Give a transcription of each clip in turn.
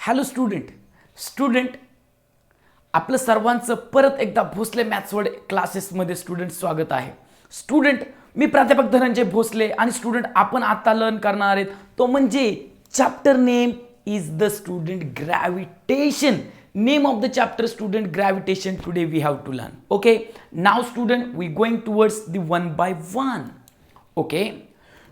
Hello student आपलं सर्वांचं परत एकदा भोसले मॅथ्स वर्ड क्लासेसमध्ये स्टुडंट स्वागत आहे. स्टुडंट मी प्राध्यापक धनंजय भोसले आणि स्टुडंट आपण आता लर्न करणार आहेत तो म्हणजे chapter name is the student gravitation. Name of the chapter student gravitation. Today we have to learn. Okay, now student we going towards the one by one. Okay,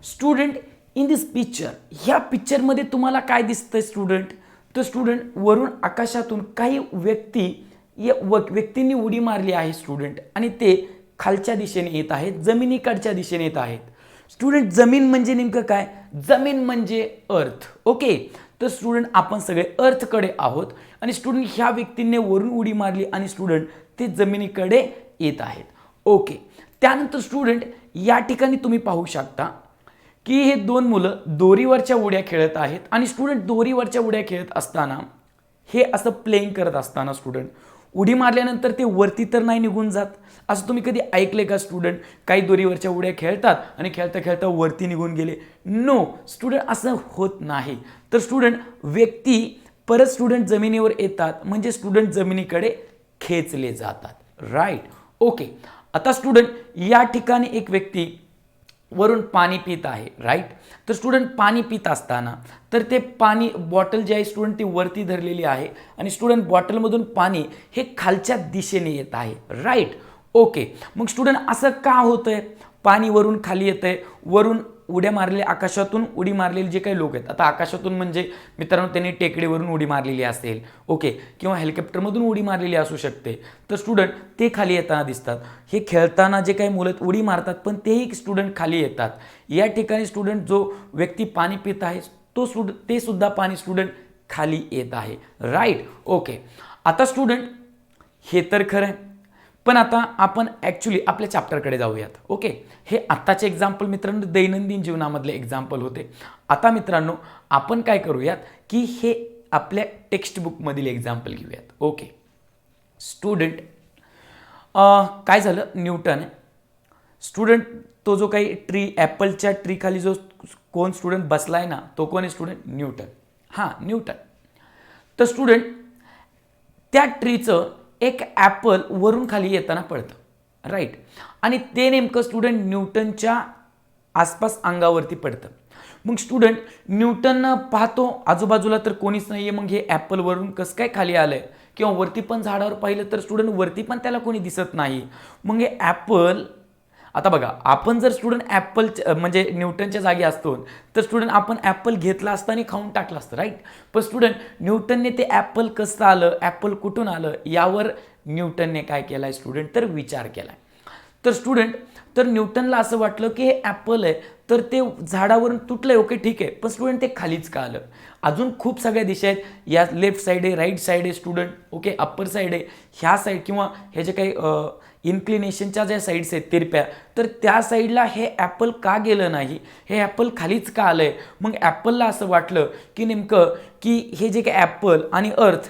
student in this picture, ह्या picture मध्ये तुम्हाला काय दिसतंय student? तर student वरून आकाशातून काही व्यक्तींनी उडी मारली आहे स्टुडंट आणि ते खालच्या दिशेने येत आहेत, जमिनीकडच्या दिशेने येत आहेत. स्टुडंट जमीन म्हणजे नेमकं काय? जमीन म्हणजे अर्थ. ओके, तर स्टुडंट आपण सगळे अर्थकडे आहोत आणि स्टुडंट ह्या व्यक्तीने वरून उडी मारली आणि स्टुडंट ते जमिनीकडे येत आहेत. ओके, त्यानंतर स्टुडंट या ठिकाणी तुम्ही पाहू शकता की हे दोन मुलं दोरीवरच्या उड्या खेळत आहेत आणि स्टुडंट दोरीवरच्या उड्या खेळत असताना हे असं प्लेइंग करत असताना स्टुडंट उडी मारल्यानंतर ते वरती तर नाही निघून जात. असं तुम्ही कधी ऐकले का स्टुडंट काही दोरीवरच्या उड्या खेळतात आणि खेळता खेळता वरती निघून गेले? नो स्टुडंट, असं होत नाही. तर स्टुडंट व्यक्ती परत स्टुडंट जमिनीवर येतात म्हणजे स्टुडंट जमिनीकडे खेचले जातात. राईट. ओके, आता स्टुडंट या ठिकाणी एक व्यक्ती वरून पाणी पित आहे. राईट. तर स्टुडंट पाणी पित असताना तर ते पाणी बॉटल जे आहे स्टुडंट ती वरती धरलेली आहे आणि स्टुडंट बॉटलमधून पाणी हे खालच्या दिशेने येत आहे. राईट. ओके, मग स्टुडंट असं का होतंय? पाणी वरून खाली येतंय, वरून उड्या मारलेल्या आकाशातून उडी मारलेले जे काही लोक आहेत, आता आकाशातून म्हणजे मित्रांनो त्यांनी टेकडीवरून उडी मारलेली असेल, ओके, किंवा हेलिकॉप्टरमधून उडी मारलेली असू शकते. तर स्टुडंट ते खाली येताना दिसतात. हे खेळताना जे काही मुलं उडी मारतात पण तेही स्टुडंट खाली येतात. या ठिकाणी स्टुडंट जो व्यक्ती पाणी पित आहे ते सुद्धा पाणी स्टुडंट खाली येत आहे. राईट. ओके, आता स्टुडंट हे तर खरं आहे, पण आता आपण ॲक्च्युली आपल्या चॅप्टरकडे जाऊयात. ओके, हे आत्ताचे एक्झाम्पल मित्रांनो दैनंदिन जीवनामधले एक्झाम्पल होते. आता मित्रांनो आपण काय करूयात की हे आपल्या टेक्स्टबुकमधील एक्झाम्पल घेऊयात. ओके, स्टुडंट काय झालं, न्यूटन स्टुडंट तो जो काही ॲपलच्या ट्री खाली जो कोण स्टुडंट बसलाय ना तो कोण आहे स्टुडंट? न्यूटन. हां, न्यूटन. तर स्टुडंट त्या ट्रीचं एक ॲपल वरून खाली येताना पडतं. राईट. आणि ते नेमकं स्टुडंट न्यूटनच्या आसपास अंगावरती पडतं. मग स्टुडंट न्यूटन पाहतो आजूबाजूला तर कोणीच नाही आहे, मग हे ॲपल वरून कसं काय खाली आलं आहे? किंवा वरती पण झाडावर पाहिलं तर स्टुडंट वरती पण त्याला कोणी दिसत नाही. मग हे ॲपल, आता बघा आपण जर स्टुडंट ॲपल म्हणजे न्यूटनच्या जागी असतो तर स्टुडंट आपण ॲपल घेतला असता आणि खाऊन टाकलं असतं. राईट. पण स्टुडंट न्यूटनने ते ॲपल कसं आलं, ॲपल कुठून आलं, यावर न्यूटनने काय केलं आहे स्टुडंट तर विचार केला. तर स्टुडंट तर न्यूटनला असं वाटलं की हे ॲपल आहे तर ते झाडावरून तुटलं. ओके, ठीक आहे, पण स्टुडंट ते खालीच का आलं? अजून खूप सगळ्या दिशा आहेत. या लेफ्ट साईड आहे, राईट साईड आहे स्टुडंट, ओके, अप्पर साईड आहे, ह्या साईड किंवा हे जे काही इन्क्लिनेशनच्या ज्या साईड्स आहेत तिरप्या, तर त्या साईडला हे ॲपल का गेलं नाही? हे ॲपल खालीच का आलं आहे? मग ॲपलला असं वाटलं की नेमकं की हे जे काही ॲपल आणि अर्थ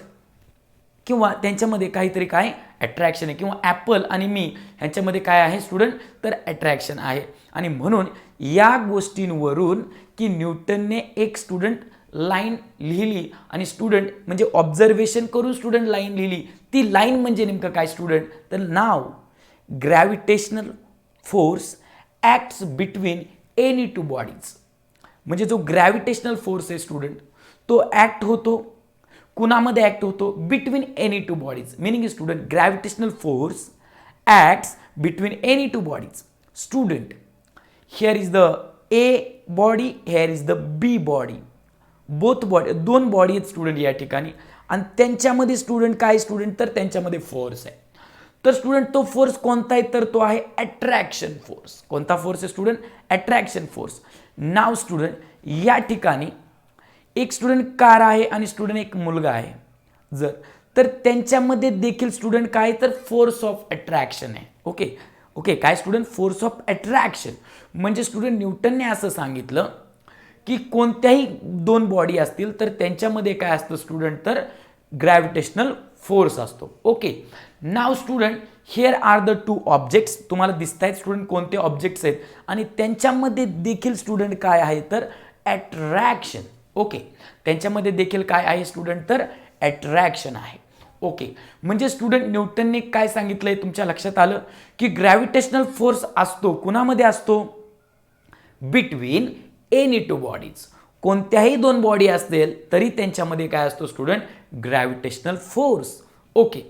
किंवा त्यांच्यामध्ये काहीतरी काय अट्रॅक्शन आहे, किंवा ॲपल आणि मी ह्यांच्यामध्ये काय आहे स्टुडंट तर अट्रॅक्शन आहे. आणि म्हणून या गोष्टींवरून की न्यूटनने एक स्टुडंट लाईन लिहिली आणि स्टुडंट म्हणजे ऑब्झर्वेशन करून स्टुडंट लाईन लिहिली. ती लाईन म्हणजे नेमकं काय स्टुडंट तर नाव gravitational force acts between any two bodies. म्हणजे जो ग्रॅव्हिटेशनल फोर्स आहे स्टुडंट तो ॲक्ट होतो कुणामध्ये? ॲक्ट होतो between any two bodies. Meaning student gravitational force acts between any two bodies. Student here is the A body, here is the B body. Both body, दोन body आहेत student या ठिकाणी आणि त्यांच्यामध्ये स्टुडंट काय स्टुडंट तर त्यांच्यामध्ये फोर्स आहे. तर स्टुडंट तो फोर्स कोणता आहे तर तो आहे अट्रॅक्शन फोर्स. कोणता फोर्स आहे स्टुडंट? Attraction force. नाव स्टुडंट या ठिकाणी एक स्टुडंट कार आहे आणि स्टुडंट एक मुलगा आहे जर, तर त्यांच्यामध्ये देखील स्टुडंट काय तर फोर्स ऑफ अट्रॅक्शन आहे. ओके ओके, काय स्टुडंट? Force of attraction. म्हणजे स्टुडंट न्यूटनने असं सांगितलं की कोणत्याही दोन बॉडी असतील तर त्यांच्यामध्ये काय असतं स्टुडंट तर ग्रॅव्हिटेशनल फोर्स असतो. Okay, now student here are the two objects. तुम्हाला दिसत आहेत स्टुडंट कोणते ऑब्जेक्ट्स आहेत आणि त्यांच्यामध्ये देखील स्टुडंट काय आहे तर अट्रॅक्शन. ओके, त्यांच्यामध्ये देखील काय आहे स्टुडंट, तर अट्रॅक्शन आहे. ओके, म्हणजे स्टुडंट न्यूटनने काय सांगितलंय तुमच्या लक्षात आलं की ग्रॅव्हिटेशनल फोर्स असतो कुणामध्ये असतो, बिटवीन एनी टू बॉडीज. कोणत्याही दोन बॉडी असतील तरी त्यांच्यामध्ये काय असतो स्टुडंट, ग्रॅव्हिटेशनल फोर्स. ओके,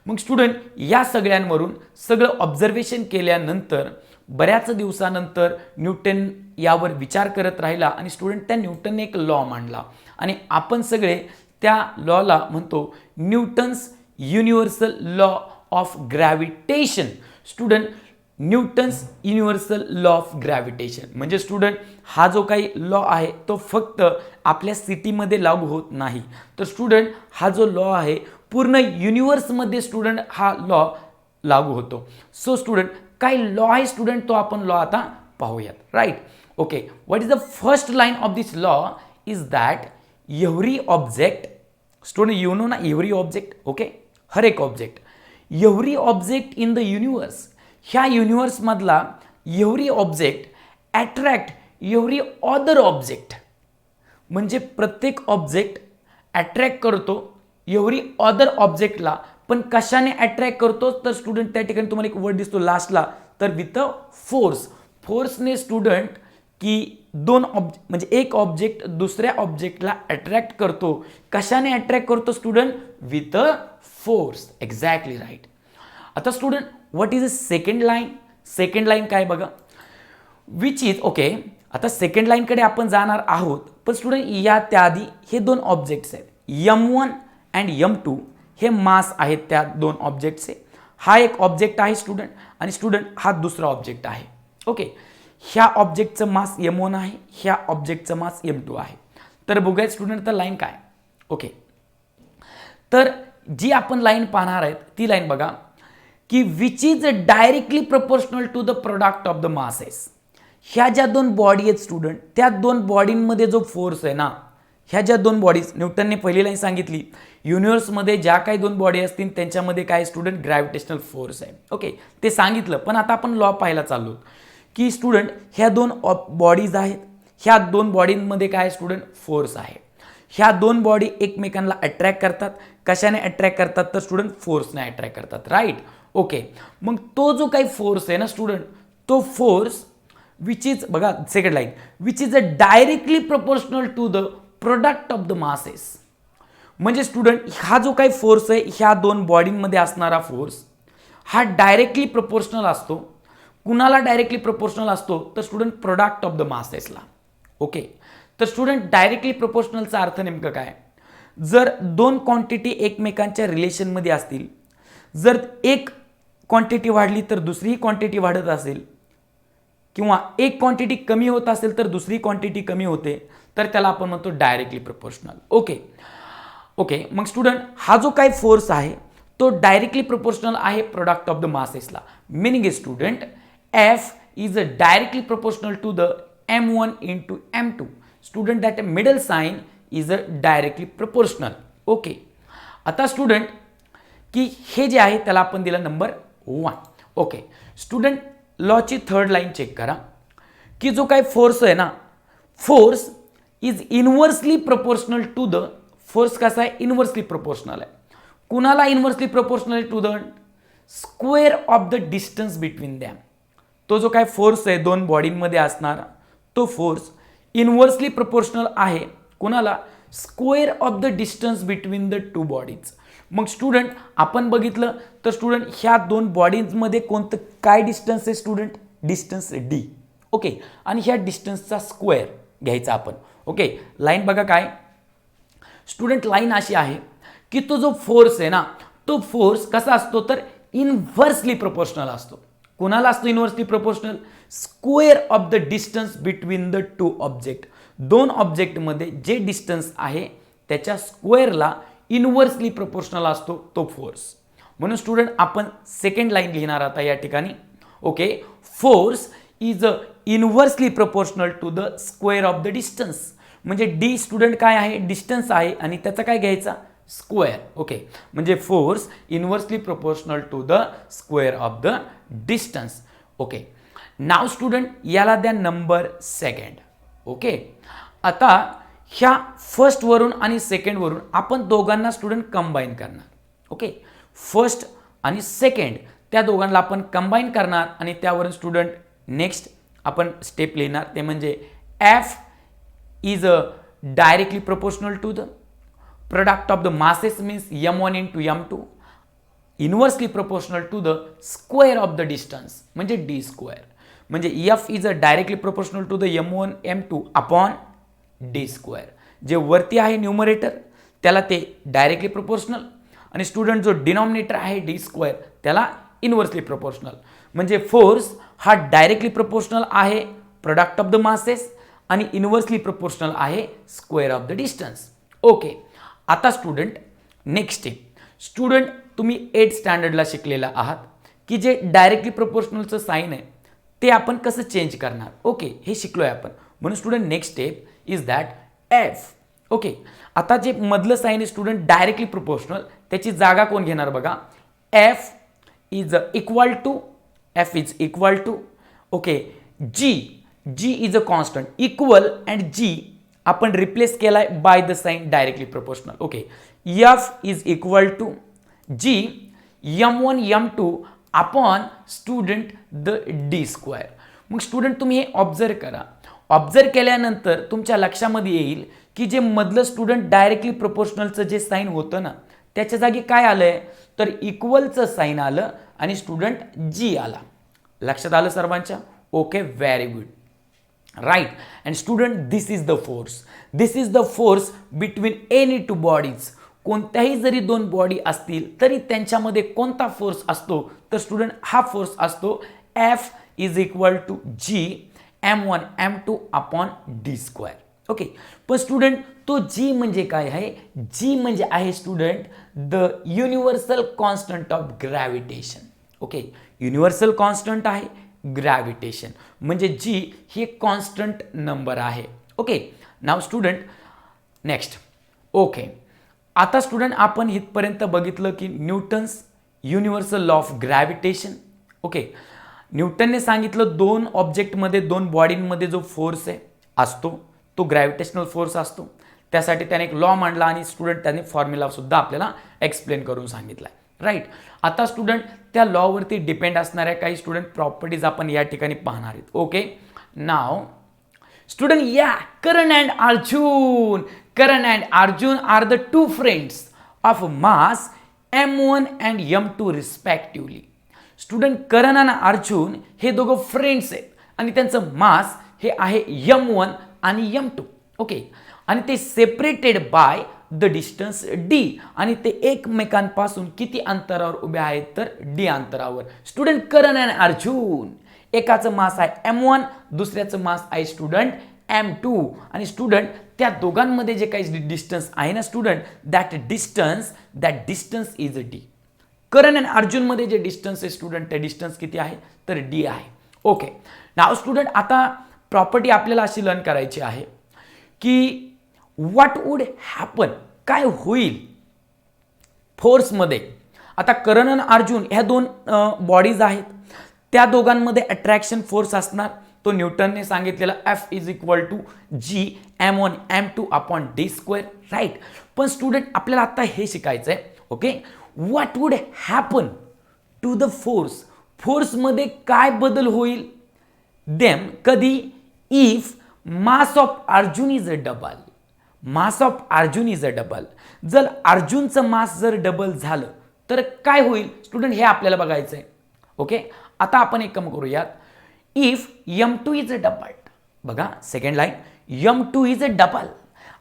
मग स्टुडंट या सगळ्यांवरून सगळं ऑब्झर्वेशन केल्यानंतर बऱ्याच दिवसानंतर न्यूटन यावर विचार करत राहिला आणि स्टुडंट त्या न्यूटनने एक लॉ मांडला आणि आपण सगळे त्या लॉला म्हणतो Newton's universal law of gravitation. Student Newton's universal law of gravitation म्हणजे स्टुडंट हा जो काही लॉ आहे तो फक्त आपल्या सिटीमध्ये लागू होत नाही, तर स्टुडंट हा जो लॉ आहे पूर्ण युनिव्हर्समध्ये स्टुडंट हा लॉ लागू होतो. सो स्टुडंट काय लॉ आहे स्टुडंट, तो आपण लॉ आता पाहूयात. Right. Okay, what is the first line of this law is that every object, student you know ना एव्हरी ऑब्जेक्ट, ओके, हर एक object, every object in the universe, ह्या युनिव्हर्समधला every object attract every other object. म्हणजे प्रत्येक object attract करतो every other ऑब्जेक्टला, पण कशाने अट्रॅक्ट करतो, तर स्टुडंट त्या ठिकाणी तुम्हाला एक वर्ड दिसतो लास्टला, तर विथ अ फोर्स. फोर्सने स्टुडंट की म्हणजे एक ऑब्जेक्ट दुसऱ्या ऑब्जेक्टला अट्रॅक्ट करतो. कशाने अट्रॅक्ट करतो student, with a force. Exactly right. आता student what is a second line, second line काय बघा, विच इज, ओके, आता सेकंड लाईनकडे आपण जाणार आहोत, पण स्टुडंट या त्याआधी हे दोन ऑब्जेक्ट्स आहेत M1 अँड M2, हे मास आहेत त्या दोन ऑब्जेक्टचे. हा एक ऑब्जेक्ट आहे स्टुडंट आणि स्टुडंट हा दुसरा ऑब्जेक्ट आहे. ओके, ह्या ऑब्जेक्टचं मास M1 आहे, ह्या ऑब्जेक्टचं मास M2 आहे. तर बघूयात स्टुडंट तर लाईन काय. ओके, तर जी आपण लाईन पाहणार आहेत ती लाईन बघा की which is directly proportional to the product of the masses. ह्या ज्या दोन बॉडी आहेत स्टुडंट, त्या दोन बॉडींमध्ये जो फोर्स आहे ना, ह्या ज्या दोन बॉडीज, न्यूटनने पहिली लाईन सांगितली युनिव्हर्समध्ये ज्या काही दोन बॉडी असतील त्यांच्यामध्ये काय स्टुडंट, ग्रॅव्हिटेशनल फोर्स आहे. ओके, ते सांगितलं, पण आता आपण लॉ पाहायला चाललो की स्टुडंट ह्या दोन बॉडीज आहेत, ह्या दोन बॉडींमध्ये काय स्टुडंट, फोर्स आहे. ह्या दोन बॉडी एकमेकांना अट्रॅक्ट करतात. कशाने अट्रॅक्ट करतात, तर स्टुडंट फोर्सने अट्रॅक्ट करतात. राईट. ओके, मग तो जो काही फोर्स आहे ना स्टुडंट, तो फोर्स विच इज, बघा second line, which is directly proportional to the product of the masses. म्हणजे स्टुडंट हा जो काही फोर्स आहे ह्या दोन बॉडींमध्ये असणारा फोर्स हा डायरेक्टली प्रपोर्शनल असतो. कुणाला डायरेक्टली प्रपोर्शनल असतो, तर स्टुडंट प्रोडक्ट ऑफ द मासेसला. ओके, तर स्टुडंट डायरेक्टली प्रपोर्शनलचा अर्थ नेमकं काय, जर दोन क्वांटिटी एकमेकांच्या रिलेशनमध्ये असतील, जर एक क्वांटिटी वाढली तर दुसरी क्वांटिटी वाढत असेल, किंवा एक क्वांटिटी कमी होत असेल तर दुसरी क्वांटिटी कमी होते, तर त्याला आपण म्हणतो डायरेक्टली प्रपोर्शनल. ओके, ओके, मग स्टुडंट हा जो काही फोर्स आहे तो डायरेक्टली प्रपोर्शनल आहे प्रोडक्ट ऑफ द मासेसला. Meaning is student F is directly proportional to the M1 into M2. Student that middle sign is directly proportional. Okay, आता student की हे जे आहे त्याला आपण दिला नंबर 1. ओके, स्टुडंट लॉची थर्ड लाईन चेक करा की जो काही फोर्स आहे ना, force is inversely proportional to the, force कसा आहे, इनव्हर्सली प्रपोर्शनल आहे. कुणाला inversely proportional to the square of the distance between them. तो जो काय फोर्स आहे दोन बॉडींमध्ये असणारा, तो फोर्स इनव्हर्सली प्रपोर्शनल आहे कुणाला, square of the distance between the two bodies. मग स्टुडंट आपण बघितलं तर स्टुडंट ह्या दोन बॉडीजमध्ये कोणतं काय डिस्टन्स आहे स्टुडंट, डिस्टन्स D. ओके, आणि ह्या डिस्टन्सचा स्क्वेअर घ्यायचा आपण. ओके, लाईन बघा काय स्टुडंट, लाईन अशी आहे की तो जो फोर्स आहे ना, तो फोर्स कसा असतो, तर इनव्हर्सली प्रपोर्शनल असतो. कुणाला असतो inversely proportional, square of the distance between the two object. दोन ऑब्जेक्टमध्ये जे डिस्टन्स आहे त्याच्या स्क्वेअरला इनव्हर्सली प्रपोर्शनल असतो तो फोर्स. म्हणून स्टुडंट आपण सेकंड लाईन लिहिणार आता या ठिकाणी. Okay, force is inversely proportional to the square of the distance. म्हणजे D स्टुडंट काय आहे, डिस्टन्स आहे आणि त्याचा काय घ्यायचा, स्क्वेअर. ओके, म्हणजे force inversely proportional to the square of the distance. Okay, now student याला द्या नंबर सेकंड. ओके, आता ह्या फर्स्ट वरून आणि सेकंड वरून आपण दोघांना स्टुडंट कंबाईन करणार. ओके, फर्स्ट आणि सेकंड त्या दोघांना आपण कंबाईन करणार आणि त्यावरून स्टुडंट नेक्स्ट आपण स्टेप लिहिणार, ते म्हणजे F is a directly proportional to the product of the masses means m1 into m2 inversely proportional to the square of the distance म्हणजे d स्क्वेअर. म्हणजे F is a directly proportional to the m1 m2 upon d square. जे वरती आहे numerator त्याला ते directly proportional आणि student जो denominator आहे d स्क्वेअर त्याला इन्व्हर्सली प्रोपोर्शनल. म्हणजे फोर्स हा डायरेक्टली प्रोपोर्शनल आहे प्रोडक्ट ऑफ द मासेस आणि इन्व्हर्सली प्रोपोर्शनल आहे square of the distance. Okay, आता स्टुडंट नेक्स्ट स्टेप. स्टुडंट तुम्ही 8th स्टँडर्डला शिकलेला आहात की जे डायरेक्टली प्रोपोर्शनलचं साईन आहे ते आपण कसं चेंज करणार. ओके, हे शिकलोय आपण. म्हणून student next step is that F. Okay, आता जे मधलं साईन आहे स्टुडंट डायरेक्टली प्रोपोर्शनल त्याची जागा कोण घेणार बघा. F is equal to okay G is a constant equal and G आपण रिप्लेस केलाय by the sign directly proportional. Okay, F is equal to G m1 m2 upon student the d square. मग student तुम्ही हे observe करा. Observe केल्यानंतर तुमच्या लक्षामध्ये येईल की जे मधलं स्टुडंट डायरेक्टली प्रोपोर्शनलचं जे साईन होतं ना त्याच्या जागी काय आलंय तर इक्वलचं साईन आलं आणि स्टुडंट जी आला. लक्षात आलं सर्वांच्या. Okay, very good. Right. And student this is the force between any two bodies. कोणत्याही जरी दोन बॉडी असतील तरी त्यांच्यामध्ये कोणता फोर्स असतो तर स्टुडंट हा फोर्स असतो F is equal to G m1 m2 upon D square. Okay, पण स्टुडंट तो जी म्हणजे काय आहे. जी म्हणजे आहे student the universal constant of gravitation. Okay, universal constant आहे ग्रॅव्हिटेशन म्हणजे जी ही एक कॉन्स्टंट नंबर आहे. ओके, नाव स्टुडंट नेक्स्ट. ओके, आता स्टुडंट आपण इथपर्यंत बघितलं की Newton's universal law of gravitation. Okay, न्यूटनने सांगितलं दोन ऑब्जेक्टमध्ये दोन बॉडींमध्ये जो फोर्स आहे असतो तो ग्रॅव्हिटेशनल फोर्स असतो. त्यासाठी त्याने एक लॉ मांडला आणि स्टुडंट त्याने फॉर्म्युला सुद्धा आपल्याला एक्सप्लेन करून सांगितला. राईट. आता स्टुडंट त्या लॉवरती डिपेंड असणाऱ्या काही स्टुडंट प्रॉपर्टीज आपण या ठिकाणी पाहणार आहेत. ओके, नाव स्टुडंट या Karan and Arjun are the two friends of mass m1 and m2 respectively. Student Karan आणि अर्जुन हे दोघं फ्रेंड्स आहेत आणि त्यांचं मास हे आहे m1 आणि m2. ओके, आणि ते separated by the distance d आणि ते एकमेकांपासून किती अंतरावर उभे आहेत तर d अंतरावर. स्टुडंट करण आणि अर्जुन एकाचं मास आहे m1 दुसऱ्याचं मास आहे स्टुडंट m2 आणि स्टुडंट त्या दोघांमध्ये जे काही डिस्टन्स आहे ना student that distance is d. करण आणि अर्जुन मध्ये जे डिस्टन्स आहे स्टुडंट ते डिस्टन्स किती आहे तर d आहे. ओके, नाव स्टुडंट आता प्रॉपर्टी आपल्याला अशी लर्न करायची आहे की व्हॉट वुड हॅपन काय होईल फोर्समध्ये. आता करण आणि अर्जुन ह्या दोन बॉडीज आहेत त्या दोघांमध्ये अट्रॅक्शन फोर्स असणार तो न्यूटनने सांगितलेला F is equal to G m1 m2 upon D square. Right. पण स्टुडंट आपल्याला आता हे शिकायचं आहे. Okay, what would happen to the फोर्समध्ये काय बदल होईल देम कधी if mass of Arjun is a double. जर अर्जुनचं मास जर डबल झालं तर काय होईल स्टुडंट हे आपल्याला बघायचं आहे. ओके, आता आपण एक काम करूयात. If m2 is a double बघा second line m2 is a double.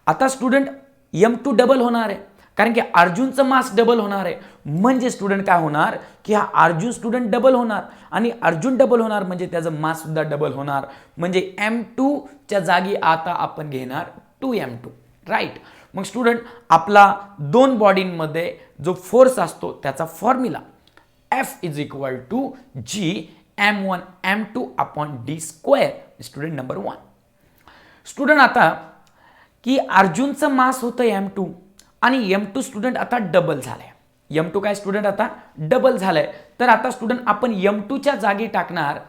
आता स्टुडंट m2 डबल होणार आहे कारण की अर्जुनचं मास डबल होणार आहे म्हणजे स्टुडंट काय होणार की हा अर्जुन स्टुडंट डबल होणार आणि अर्जुन डबल होणार म्हणजे त्याचं मास सुद्धा डबल होणार म्हणजे m2 च्या जागी आता आपण घेणार 2m2. राईट. मग स्टुडंट आपला दोन बॉडींमध्ये जो फोर्स असतो त्याचा formula F is equal to G m1 m2 upon D square. Student number 1. Student आता की अर्जुनचं मास होतं m2 आणि m2 स्टुडंट आता डबल झालाय. m2 काय स्टुडंट आता डबल झालाय तर आता स्टुडंट आपण m2 च्या जागी टाकणार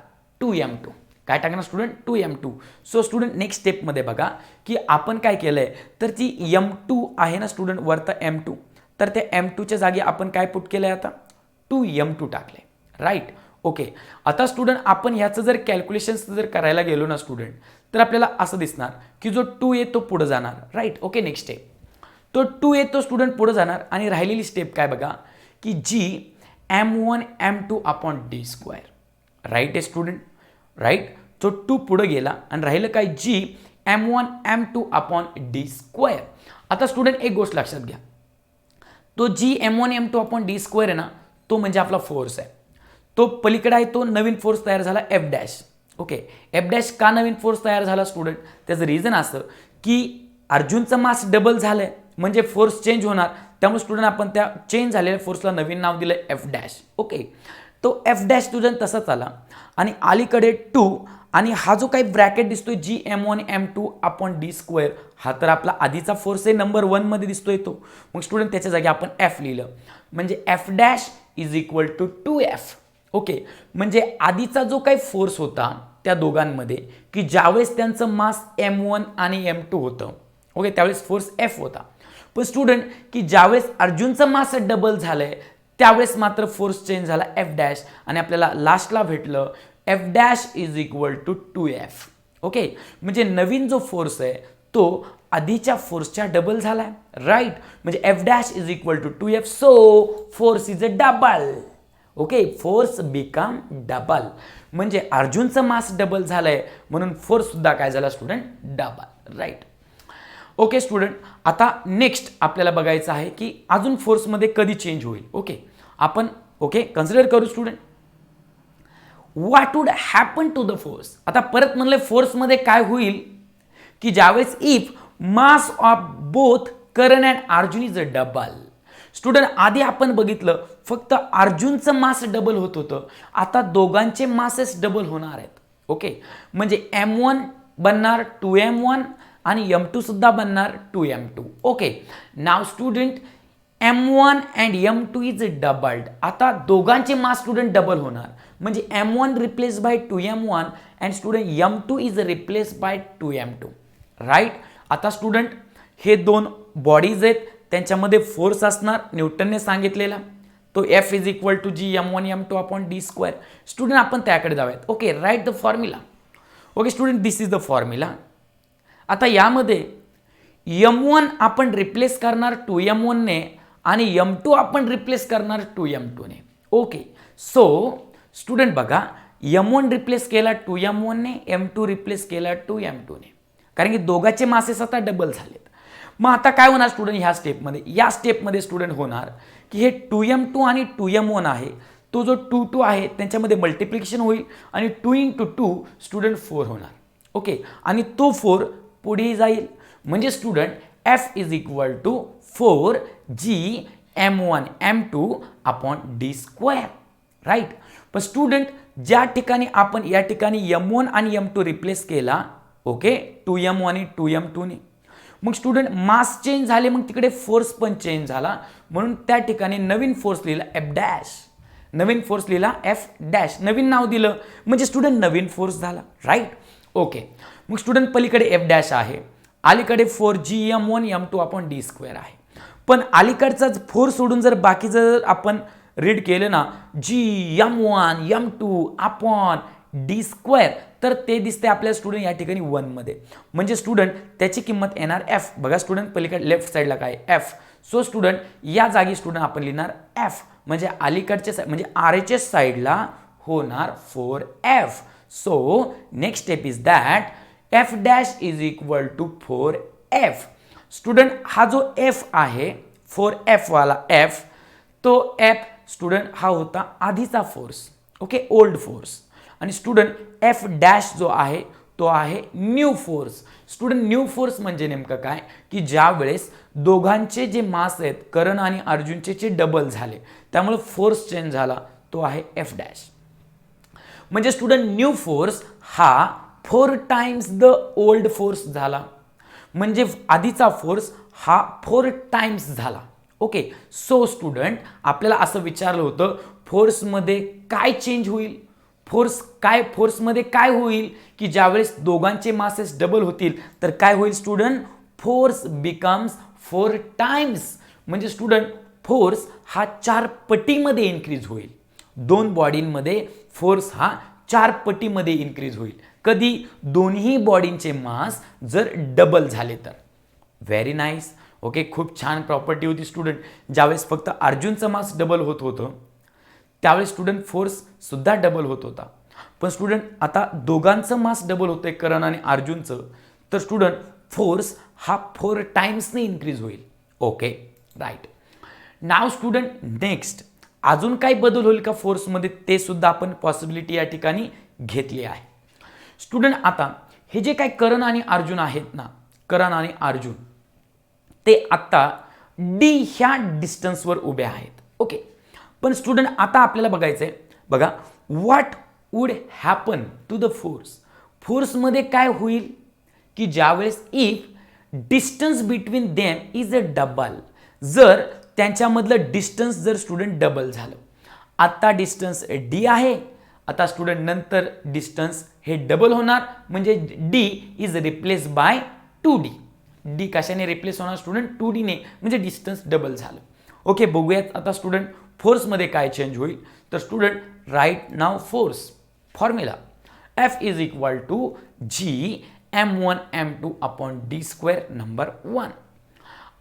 2m2. काय टाकणार student 2m2. So student next स्टेपमध्ये बघा की आपण काय केलंय तर ती m2 आहे ना स्टुडंट वरता m2, तर त्या m2च्या जागी आपण काय पुट केलंय आता 2m2 टाकले, राईट. ओके, आता स्टुडंट आपण ह्याचं जर कॅल्क्युलेशन्स जर करायला गेलो ना स्टुडंट तर आपल्याला असं दिसणार की जो 2 आहे तो पुढे जाणार, राईट. ओके, नेक्स्ट स्टेप तो 2 आहे तो स्टुडंट पुढे जाणार आणि राहिलेली स्टेप काय बघा की G m1 m2 upon D square, right आहे स्टुडंट, राईट. तो 2 पुढे गेला आणि राहिलं काय G m1 m2 upon D square. आता स्टुडंट एक गोष्ट लक्षात घ्या, तो जी m1 m2 upon D square आहे ना तो म्हणजे आपला फोर्स आहे. तो पलीकडे आहे तो नवीन फोर्स तयार झाला F dash. Okay, F dash का नवीन फोर्स तयार झाला स्टुडंट, त्याचं रिझन असं की अर्जुनचं मास डबल झालंय म्हणजे फोर्स चेंज होणार, त्यामुळे स्टुडंट आपण त्या चेंज झालेल्या फोर्सला नवीन नाव दिलं एफ डॅश. ओके, तो एफ डॅश स्टुडंट तसाच आला आणि अलीकडे 2 आणि हा जो काही ब्रॅकेट दिसतोय जी m1 m2 upon D square हा तर आपला आधीचा फोर्स आहे नंबर 1 मध्ये दिसतोय तो. मग स्टुडंट त्याच्या जागी आपण एफ लिहिलं म्हणजे F dash is equal to 2f. Okay, म्हणजे आधीचा जो काही फोर्स होता त्या दोघांमध्ये की ज्यावेळेस त्यांचं मास m1 आणि m2 होतं, ओके, त्यावेळेस फोर्स f होता. पण स्टुडंट की ज्यावेळेस अर्जुनचं मास डबल झालंय त्यावेळेस मात्र फोर्स चेंज झाला एफ डॅश आणि आपल्याला लास्टला भेटलं F dash is equal to 2f. Okay, म्हणजे नवीन जो फोर्स आहे तो आधीच्या फोर्सच्या डबल झालाय, राईट. म्हणजे F dash is equal to 2f. So force is a double. Okay, force become double म्हणजे अर्जुनचं मास डबल झालंय म्हणून फोर्स सुद्धा काय झाला student double, right. Okay student, आता नेक्स्ट आपल्याला बघायचं आहे की अजून फोर्समध्ये कधी चेंज होईल. ओके, आपण ओके कन्सिडर करू student what would happen to the force. आता परत म्हणलं फोर्समध्ये काय होईल की ज्यावेळेस if mass of both Karan and Arjun is a double. Student आधी आपण बघितलं फक्त अर्जुनचं मास डबल होत होतं, आता दोघांचे मासेस डबल होणार आहेत. ओके, म्हणजे m1 बनणार 2m1 आणि m2 सुद्धा बनणार 2m2. Okay, now student m1 and m2 is doubled. आता दोघांचे मास स्टुडंट डबल होणार म्हणजे m1 replace by 2m1 and student m2 is replace by 2m2, right. आता स्टुडंट हे दोन बॉडीज आहेत त्यांच्यामध्ये फोर्स असणार न्यूटनने सांगितलेला तो F is equal to G m1 m2 upon D square. Student आपण त्याकडे जाऊयात. Okay, write the formula. Okay student, this is the formula. आता यामध्ये m1 आपण रिप्लेस करणार 2m1 ने आणि m2 आपण रिप्लेस करणार 2m2 ने. ओके, सो स्टुडंट बघा m1 रिप्लेस केला 2m1 ने, m2 रिप्लेस केला 2m2 ने, कारण की दोघांचे मासेस आता डबल झालेत. मग आता काय होणार स्टुडंट ह्या स्टेपमध्ये, या स्टेपमध्ये स्टुडंट होणार की हे 2m2 आणि 2m1 आहे तो जो 2 आहे त्यांच्यामध्ये मल्टिप्लिकेशन होईल आणि 2 × 2 स्टुडंट 4 होणार. ओके, आणि तो 4 पुढे जाईल म्हणजे student F is equal to 4 G m1 m2 upon D square, right. पण स्टुडंट ज्या ठिकाणी आपण या ठिकाणी m1 आणि m2 रिप्लेस केला, ओके, 2m1 आणि 2m2 ने, मग स्टुडंट मास चेंज झाले मग तिकडे फोर्स पण चेंज झाला म्हणून त्या ठिकाणी नवीन फोर्स लिहिला एफ डॅश, नवीन फोर्स लिहिला एफ डॅश, नवीन नाव दिलं म्हणजे स्टुडंट नवीन फोर्स झाला, राईट. ओके, मग स्टुडंट पलीकडे एफ डॅश आहे, अलीकडे 4 G m1 m2 upon D square आहे. पण अलीकडचा 4 सोडून जर बाकीचं जर आपण रीड केलं ना जी m1 m2 upon D square तर ते दिसते आपल्या स्टुडंट या ठिकाणी 1 मध्ये म्हणजे स्टुडंट त्याची किंमत येणार एफ. बघा स्टुडंट पलीकडे लेफ्ट साईडला काय एफ. सो स्टुडंट या जागी स्टुडंट आपण लिहिणार एफ म्हणजे अलीकडच्या म्हणजे RHS साईडला होणार 4f. So next step is that F dash is equal to 4f. Student हा जो एफ आहे 4f वाला एफ, तो एफ स्टुडंट हा होता आधीचा फोर्स, ओके, ओल्ड फोर्स. आणि स्टुडंट एफ डॅश जो आहे तो आहे new force. Student new force म्हणजे नेमकं काय की ज्या वेळेस दोघांचे जे मास आहेत करण आणि अर्जुनचे जे डबल झाले त्यामुळे फोर्स चेंज झाला तो आहे एफ डॅश. म्हणजे स्टुडंट न्यू फोर्स हा 4 टाइम्स द ओल्ड फोर्स झाला म्हणजे आधीचा फोर्स हा 4 टाइम्स झाला. ओके, सो स्टुडंट आपल्याला असं विचारलं होतं फोर्समध्ये काय चेंज होईल. फोर्समध्ये काय होईल की ज्यावेळेस दोघांचे मासेस डबल होतील तर काय होईल स्टुडंट, फोर्स बिकम्स 4 टाइम्स. म्हणजे स्टुडंट फोर्स हा 4 पटीमध्ये इन्क्रीज होईल. दोन बॉडींमध्ये फोर्स हा 4 पटीमध्ये इन्क्रीज होईल. कधी, दोन्ही बॉडींचे मास जर डबल झाले तर. Very nice. ओके, खूप छान प्रॉपर्टी होती स्टुडंट. ज्यावेळेस फक्त अर्जुनचं मास डबल होत होतं त्यावेळेस स्टुडंट फोर्स सुद्धा डबल होत होता. पण स्टुडंट आता दोघांचं मास डबल होतंय, करण आणि अर्जुनचं, तर स्टुडंट फोर्स हा 4 टाइम्सने इन्क्रीज होईल. Okay, right. नाव स्टुडंट नेक्स्ट अजून काही बदल होईल का फोर्समध्ये ते सुद्धा आपण पॉसिबिलिटी या ठिकाणी घेतली आहे. स्टुडंट आता हे जे काही करण आणि अर्जुन आहेत ना, करण आणि अर्जुन ते आता डी ह्या डिस्टन्सवर उभे आहेत. ओके, पण स्टुडंट आता आपल्याला बघायचंय, बघा, what would happen to the force. फोर्समध्ये काय होईल की ज्यावेळेस if distance between them is a double, जर त्यांच्यामधलं डिस्टन्स जर स्टुडंट डबल झालं. आता डिस्टन्स डी आहे, आता स्टुडंट नंतर डिस्टन्स हे डबल होणार, म्हणजे D is replace by 2d. D कशाने रिप्लेस होणार स्टुडंट, 2d ने, म्हणजे डिस्टन्स डबल झालं. ओके, बघूयात आता स्टुडंट फोर्समध्ये काय चेंज होईल. तर student write now force formula F is equal to G m1 m2 upon d square number 1.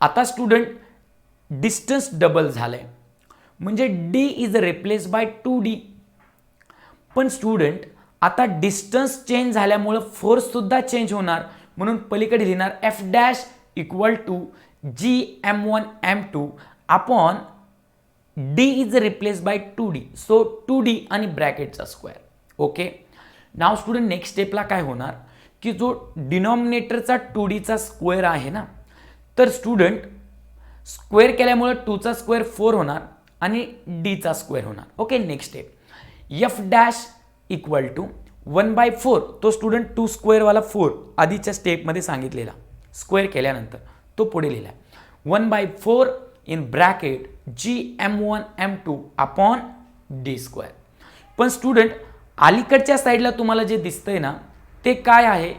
आता स्टुडंट डिस्टन्स डबल झालंय म्हणजे d is replace by 2d. पण स्टुडंट आता डिस्टन्स चेंज झाल्यामुळे फोर्स सुद्धा चेंज होणार, म्हणून पलीकडे लिहिणार F dash equal to G m1 m2 upon d is replace by 2d. So 2d आणि ब्रॅकेटचा स्क्वेअर. ओके, नाव स्टुडंट नेक्स्ट स्टेपला काय होणार की जो डिनॉमिनेटरचा 2dचा स्क्वेअर आहे ना, तर स्टुडंट स्क्वेअर केल्यामुळे 2चा स्क्वेअर 4 होणार आणि डीचा स्क्वेअर होणार. Okay, next step F dash equal to 1/4. तो स्टुडंट 2 स्क्वेअरवाला 4 आधीच्या स्टेपमध्ये सांगितलेला, स्क्वेअर केल्यानंतर तो पुढे लिहिला 1/4 in bracket G m1 m2 upon d square. पण स्टुडंट अलीकडच्या साईडला तुम्हाला जे दिसतंय ना ते काय आहे,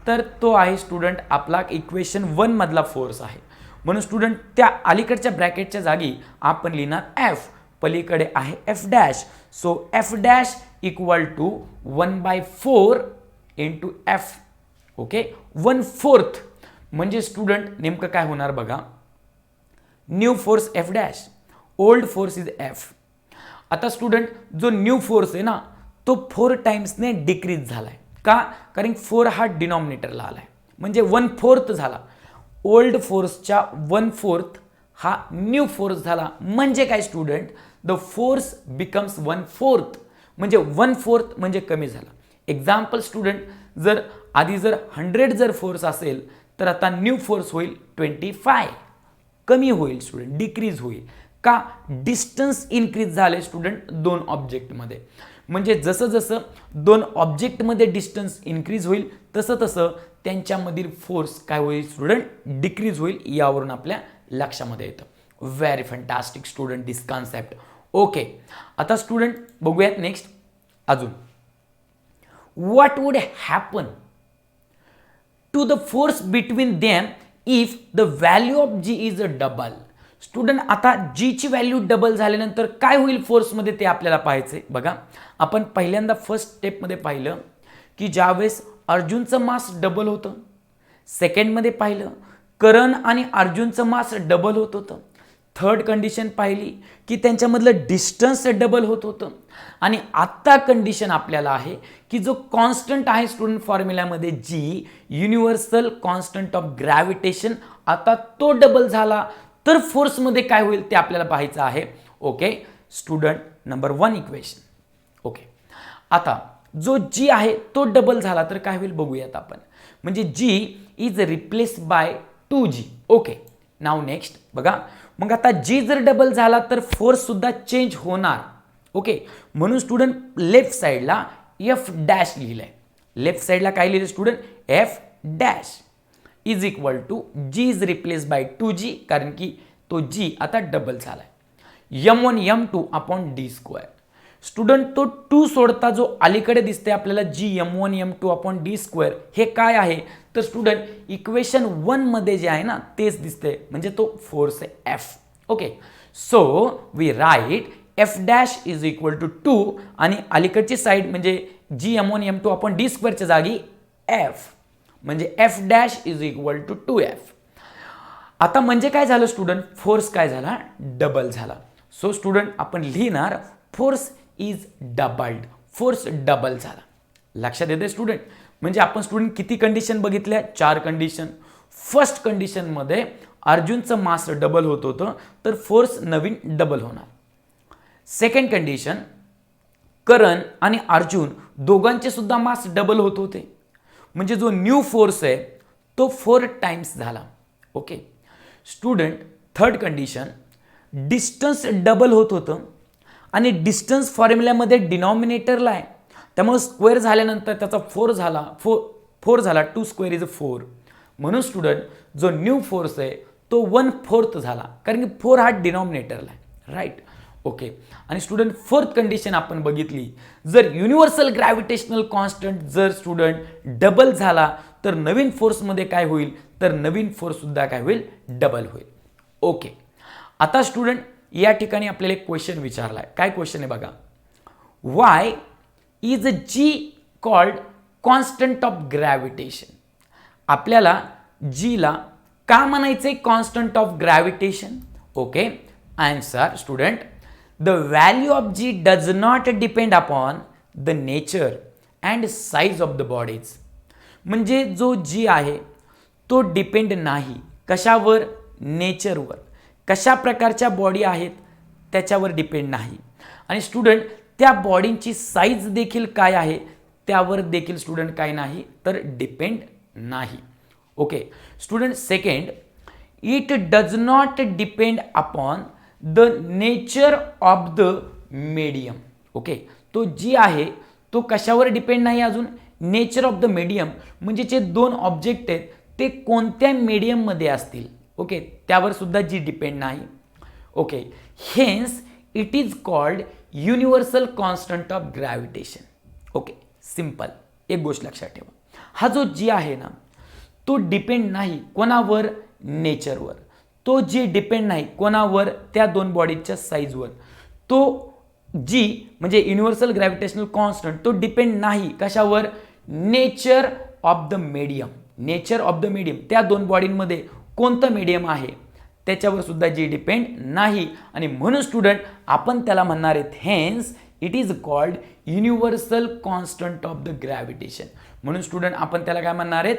तर तो आहे स्टुडंट आपला इक्वेशन 1 मधला फोर्स आहे. म्हणून स्टुडंट त्या अलीकडच्या ब्रॅकेटच्या जागी आपण लिहिणार F, पलीकडे आहे F dash. So F dash equal to 1/4 into F. Okay, 1/4 म्हणजे स्टुडंट नेमकं काय होणार बघा, new force F dash, old force is F. आता स्टुडंट जो न्यू फोर्स आहे ना तो 4 टाइम्सने डिक्रीज झालाय. का, कारण 4 हा डिनॉमिनेटरला आलाय म्हणजे 1/4 झाला. ओल्ड फोर्सच्या 1/4 हा न्यू फोर्स झाला. म्हणजे काय स्टुडंट, द फोर्स बिकम्स 1/4, म्हणजे 1/4 म्हणजे कमी झाला. एक्झाम्पल स्टुडंट, जर आधी जर 100 जर फोर्स असेल तर आता न्यू फोर्स होईल 25, कमी होईल स्टुडंट, डिक्रीज होईल. का, डिस्टन्स इन्क्रीज झाले स्टुडंट दोन ऑब्जेक्टमध्ये. म्हणजे जसं जसं दोन ऑब्जेक्टमध्ये डिस्टन्स इन्क्रीज होईल तसं तसं त्यांच्यामधील फोर्स काय होईल स्टुडंट, डिक्रीज होईल. यावरून आपल्या लक्षामध्ये येतं. Very fantastic student this concept. Okay, आता स्टुडंट बघूयात नेक्स्ट अजून, what would happen to the force between them if the value of G is a double. Student आता G ची व्हॅल्यू डबल झाल्यानंतर काय होईल फोर्समध्ये ते आपल्याला पाहायचंय. बघा, आपण पहिल्यांदा फर्स्ट स्टेपमध्ये पाहिलं की ज्यावेळेस अर्जुनचं मास डबल होतं, सेकंडमध्ये पाहिलं करण आणि अर्जुनचं मास डबल होत होतं, थर्ड कंडिशन पाहिली की त्यांच्यामधलं डिस्टन्स डबल होत होतं, आणि आत्ता कंडिशन आपल्याला आहे की जो कॉन्स्टंट आहे स्टुडंट फॉर्म्युल्यामध्ये G, universal constant of gravitation, आता तो डबल झाला तर फोर्समध्ये काय होईल ते आपल्याला पाहायचं आहे. Okay student, number 1 equation. Okay, आता जो G आहे तो डबल झाला तर काय होईल बघूयात आपण. म्हणजे G is replace by 2G. Okay, now next बघा, मग आता G जर डबल झाला तर फोर्स सुद्धा चेंज होणार. ओके, म्हणून स्टुडंट लेफ्ट साईडला F डॅश लिहिलंय. लेफ्ट साईडला काय लिहिलं student, F dash is equal to G is replace by 2G, कारण की तो G आता डबल झालाय, m1 m2 upon d square. Student तो 2 सोडता जो अलीकडे दिसते आपल्याला g m1 m2 upon D square हे काय आहे तर स्टुडंट इक्वेशन 1 मध्ये जे आहे ना तेच दिसते म्हणजे तो फोर्स आहे F. Okay, so we write F dash is equal to 2 आणि अलीकडची साईड म्हणजे g m1 m2 upon D स्क्वेअरच्या जागी F म्हणजे F dash is equal to 2F. आता म्हणजे काय झालं स्टुडंट, फोर्स काय झाला, डबल झाला. सो स्टुडंट आपण लिहिणार force is doubled, force double झाला. लक्षात येते स्टुडंट, म्हणजे आपण स्टुडंट किती कंडिशन बघितल्या, 4 कंडिशन. फर्स्ट कंडिशन मध्ये अर्जुनचं मास डबल होत होतं तर फोर्स नवीन डबल होणार. सेकंड कंडिशन, करण आणि अर्जुन दोघांचे सुद्धा मास डबल होत होते म्हणजे जो न्यू फोर्स आहे तो 4 टाइम्स झाला. Okay student, third condition, distance double होत होतं आणि डिस्टन्स फॉर्म्युल्यामध्ये डिनॉमिनेटरला आहे त्यामुळे स्क्वेअर झाल्यानंतर त्याचा 4 झाला, 4 झाला, 2 स्क्वेअर इज 4. म्हणून स्टुडंट जो न्यू फोर्स आहे तो 1/4 झाला कारण की 4 हा डिनॉमिनेटरला आहे, राईट. ओके, आणि स्टुडंट फोर्थ कंडिशन आपण बघितली, जर युनिव्हर्सल ग्रॅव्हिटेशनल कॉन्स्टंट जर स्टुडंट डबल झाला तर नवीन फोर्समध्ये काय होईल तर नवीन फोर्स सुद्धा काय होईल, डबल होईल. ओके, आता स्टुडंट या ठिकाणी आपल्याला एक क्वेश्चन विचारलाय. काय क्वेश्चन आहे बघा, why is G called constant of gravitation. आपल्याला जीला का म्हणायचंय constant of gravitation. Okay, answer student, the value of g does not depend upon the nature and size of the bodies. म्हणजे जो g आहे तो डिपेंड नाही कशावर, नेचरवर, कशा प्रकारच्या बॉडी आहेत त्याच्यावर डिपेंड नाही. आणि स्टुडंट त्या बॉडींची साईज देखील काय आहे त्यावर देखील स्टुडंट काय नाही तर डिपेंड नाही. Okay student, second, it does not depend upon the nature of the medium. Okay, तो जी आहे तो कशावर डिपेंड नाही, अजून नेचर ऑफ द मीडियम म्हणजे जे 2 ऑब्जेक्ट आहेत ते कोणत्या मीडियममध्ये असतील. ओके, त्यावर सुद्धा जी डिपेंड नाही. Okay, hence it is called universal constant of gravitation. Okay, simple, एक गोष्ट लक्षात ठेवा, हा जो जी आहे ना तो डिपेंड नाही कोणावर, नेचरवर. तो जी डिपेंड नाही कोणावर, त्या 2 बॉडीच्या साईजवर. तो जी म्हणजे युनिव्हर्सल ग्रॅव्हिटेशनल कॉन्स्टंट तो डिपेंड नाही कशावर, nature of the medium. Nature of the medium, त्या 2 बॉडींमध्ये कोणतं मीडियम आहे त्याच्यावर सुद्धा जी डिपेंड नाही आणि म्हणून स्टुडंट आपण त्याला म्हणणार आहेत hence it is called universal constant of the gravitation. म्हणून स्टुडंट आपण त्याला काय म्हणणार आहेत,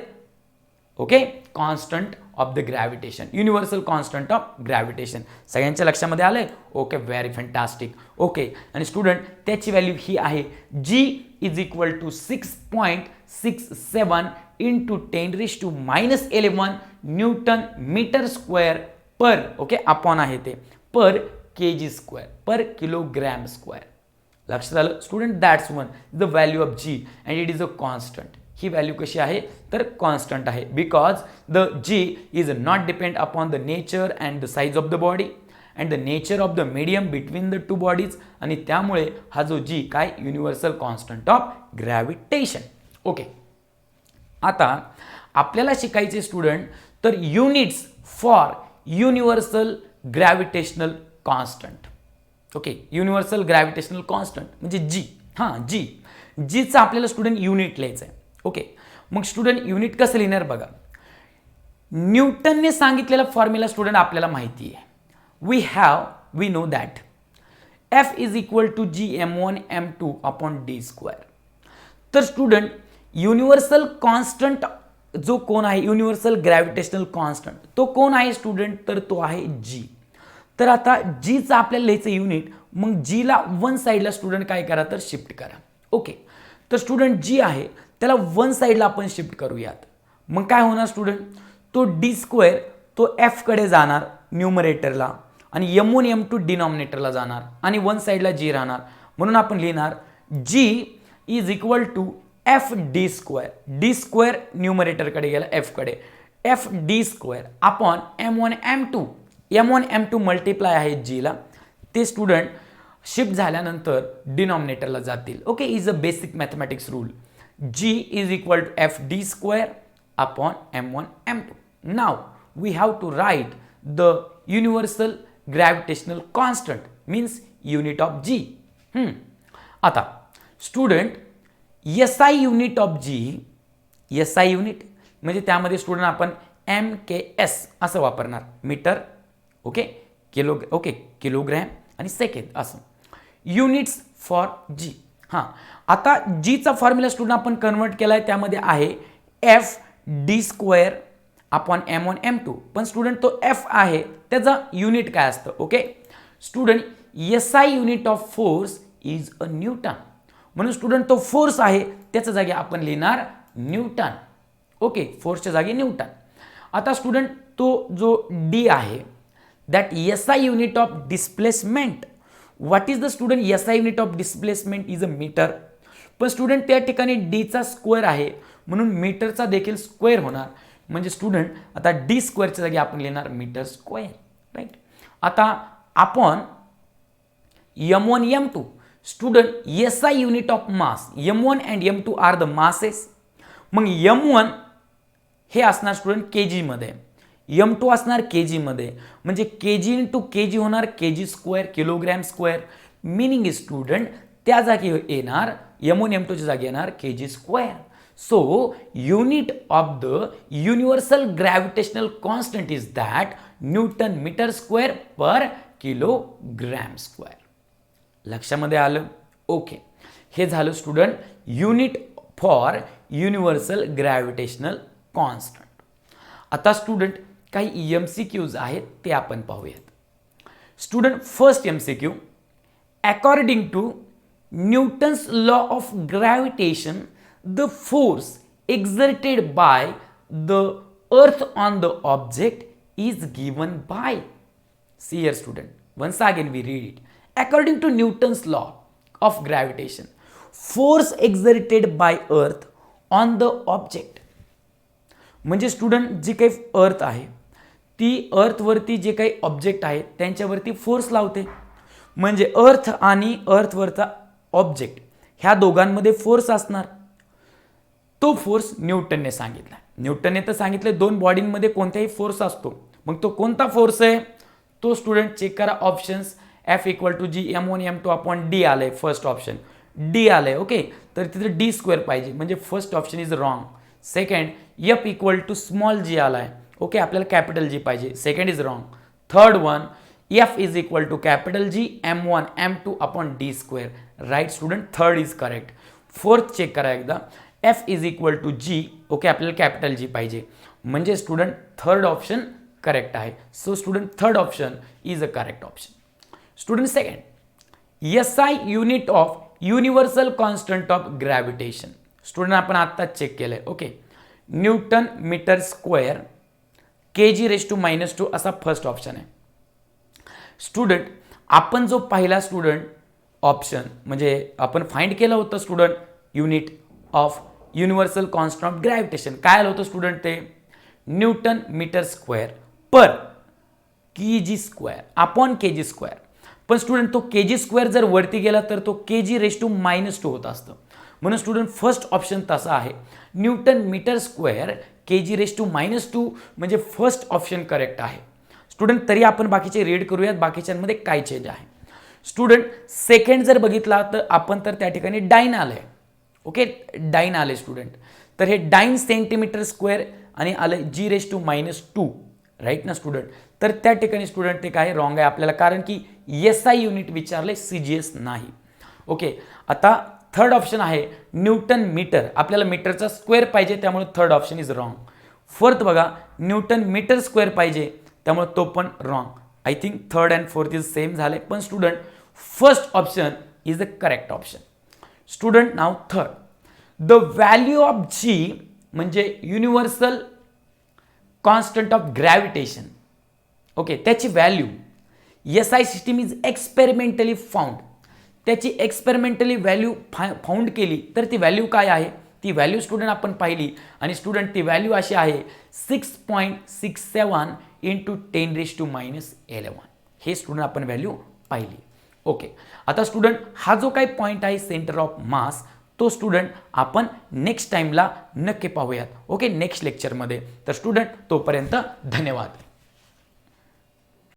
okay, constant of the gravitation, universal constant of gravitation. सगळ्यांच्या लक्षामध्ये आलंय. Okay, very fantastic. ओके, आणि स्टुडंट त्याची व्हॅल्यू ही आहे G is equal to 6.67 into 10⁻⁻11 newton metre square per, okay, upon आहे ते per kg square, per kilogram square. लक्षात आलं student, that's one the value of G and it is a constant. ही value कशी आहे तर कॉन्स्टंट आहे because the G is not depend upon the nature and the size of the body and the nature of the medium between the 2 bodies आणि त्यामुळे हा जो G काय universal constant of gravitation. Okay, आता आपल्याला शिकायचे student तर units for universal gravitational constant. Okay, universal gravitational constant म्हणजे जी. हां, जीचं आपल्याला स्टुडंट युनिट लिहायचं आहे. ओके, मग स्टुडंट युनिट कसं लिहिणार बघा, न्यूटनने सांगितलेला फॉर्म्युला स्टुडंट आपल्याला माहिती आहे. We know that F is equal to gm1m2 upon D square. तर स्टुडंट युनिव्हर्सल कॉन्स्टंट जो कोण आहे, युनिव्हर्सल ग्रॅव्हिटेशनल कॉन्स्टंट तो कोण आहे स्टुडंट तर तो आहे जी. तर आता जीचं आपल्याला लिहायचं युनिट, मग जीला 1 साईडला स्टुडंट काय करा तर शिफ्ट करा. ओके, तर स्टुडंट जी आहे त्याला 1 साईडला आपण शिफ्ट करूयात. मग काय होणार स्टुडंट, तो डी स्क्वेअर तो F कडे जाणार न्यूमरेटरला आणि m1 m2 डिनॉमिनेटरला जाणार आणि 1 साईडला जी राहणार. म्हणून आपण लिहिणार G is equal to F d square. D square न्यूमरेटरकडे गेला F कडे, F d square upon m1 m2 multiply आहे जीला ते स्टुडंट शिफ्ट झाल्यानंतर डिनॉमिनेटरला जातील. Okay, is a basic mathematics rule. G is equal to FD square upon M1 M2. Now we have to write the universal gravitational constant, means unit of G. आता student SI unit of G, SI unit म्हणजे त्यामध्ये student आपण MKS असं वापरणार, metre, okay, kilogram आणि second असं, units for G. हां, आता जीचा फॉर्म्युला स्टुडंट आपण कन्वर्ट केला आहे, त्यामध्ये आहे FD square upon M1 M2. पण स्टुडंट तो F आहे, त्याचा युनिट काय असतं? Okay student, SI unit of force is a Newton. म्हणून स्टुडंट तो फोर्स आहे, त्याच्या जागी आपण लिहिणार न्यूटन. ओके, फोर्सच्या जागी न्यूटन. आता स्टुडंट तो जो D आहे, that SI unit of displacement. What is the student SI unit of displacement is a metre. पण स्टुडंट त्या ठिकाणी डीचा स्क्वेअर आहे, म्हणून मीटरचा देखील स्क्वेअर होणार. म्हणजे स्टुडंट आता D स्क्वेअरच्या जागी आपण लिहिणार मीटर स्क्वेअर. राईट. आता आपण M1 M2 student SI unit of mass, M1 and M2 are the masses. मग M1 हे असणार स्टुडंट केजी मध्ये, M2 असणार केजी मध्ये, म्हणजे केजी इंटू केजी होणार KG square, kilogram square. Meaning is student त्या जागी येणार M1 M2 च्या जागी येणार KG square. So unit of the universal gravitational constant is that newton metre square per kilogram square. लक्षामध्ये आलं? ओके, हे झालं student unit for universal gravitational constant. आता स्टुडंट काही MCQs आहेत ते आपण पाहूयात. Student first MCQ, according to Newton's law of gravitation the force exerted by the earth on the object is given by. See here student, once again we read it. According to Newton's law of gravitation, force exerted by earth on the object. म्हणजे student जी काही अर्थ आहे ती अर्थवरती जे काही object आहे त्यांच्यावरती force लावते. म्हणजे अर्थ आणि अर्थवरचा ऑब्जेक्ट ह्या दोघांमध्ये फोर्स असणार. तो फोर्स न्यूटनने सांगितला. न्यूटनने तर सांगितले दोन बॉडींमध्ये कोणताही फोर्स असतो. मग तो कोणता फोर्स आहे? तो स्टुडंट चेक करा options. F equal to G M1 M2 upon D आलंय, फर्स्ट ऑप्शन D आलंय. ओके, तर तिथे D स्क्वेअर पाहिजे, म्हणजे first option is wrong. Second, F equal to small g आलाय. ओके, आपल्याला कॅपिटल G पाहिजे, second is wrong. Third one, F is equal to capital G M1 M2 upon D square. Right student, third is correct. Fourth check करा एकदा, F is equal to G. Okay, आपल्याला capital G पाहिजे, म्हणजे student third option correct आहे. So student third option is a correct option. Student second, SI unit of universal constant of gravitation. Student आपण आत्ताच check केलंय. Okay, Newton metre square kg⁻² असा first option आहे. Student आपण जो पहिला student option म्हणजे आपण फाइंड केलं होतं student unit of universal constant of gravitation, काय आलं होतं स्टुडंट? ते न्यूटन मीटर स्क्वेअर पर kg² अपॉन kg स्क्वेअर. पण स्टुडंट तो kg स्क्वेअर जर वरती गेला तर तो kg⁻² होत असतं. म्हणून स्टुडंट फर्स्ट ऑप्शन तसा आहे, न्यूटन मीटर स्क्वेअर kg⁻², म्हणजे फर्स्ट ऑप्शन करेक्ट आहे. स्टुडंट तरी आपण बाकीचे रीड करूयात, बाकीच्यांमध्ये काय चेंज आहे. स्टुडंट सेकंड जर बघितला तर आपण तर त्या ठिकाणी डाईन आलंय. ओके, डाईन आले स्टुडंट, तर हे डाईन सेंटीमीटर स्क्वेअर आणि आलं g⁻². राईट ना स्टुडंट? तर त्या ठिकाणी स्टुडंट ते काय रॉंग आहे आपल्याला, कारण की SI युनिट विचारले, CGS नाही. ओके, आता थर्ड ऑप्शन आहे न्यूटन मीटर, आपल्याला मीटरचा स्क्वेअर पाहिजे, त्यामुळे third option is wrong. Fourth बघा, न्यूटन मीटर स्क्वेअर पाहिजे, त्यामुळे तो पण wrong. I think third and fourth is same झाले, पण student first option is the correct option. Student नाव third, the value of G म्हणजे universal constant of gravitation. Okay, त्याची value SI system is experimentally found. त्याची experimentally value found केली तर ती value काय आहे? ती व्हॅल्यू स्टुडंट आपण पाहिली, आणि स्टुडंट ती व्हॅल्यू अशी आहे 6.67 × 10⁻11. हे स्टुडंट आपण व्हॅल्यू पाहिली. ओके, आता स्टुडंट हा जो काही पॉईंट आहे सेंटर ऑफ मास, तो स्टुडंट आपण नेक्स्ट टाइमला नक्की पाहूयात. ओके, नेक्स्ट लेक्चरमध्ये. तर स्टुडंट तोपर्यंत धन्यवाद.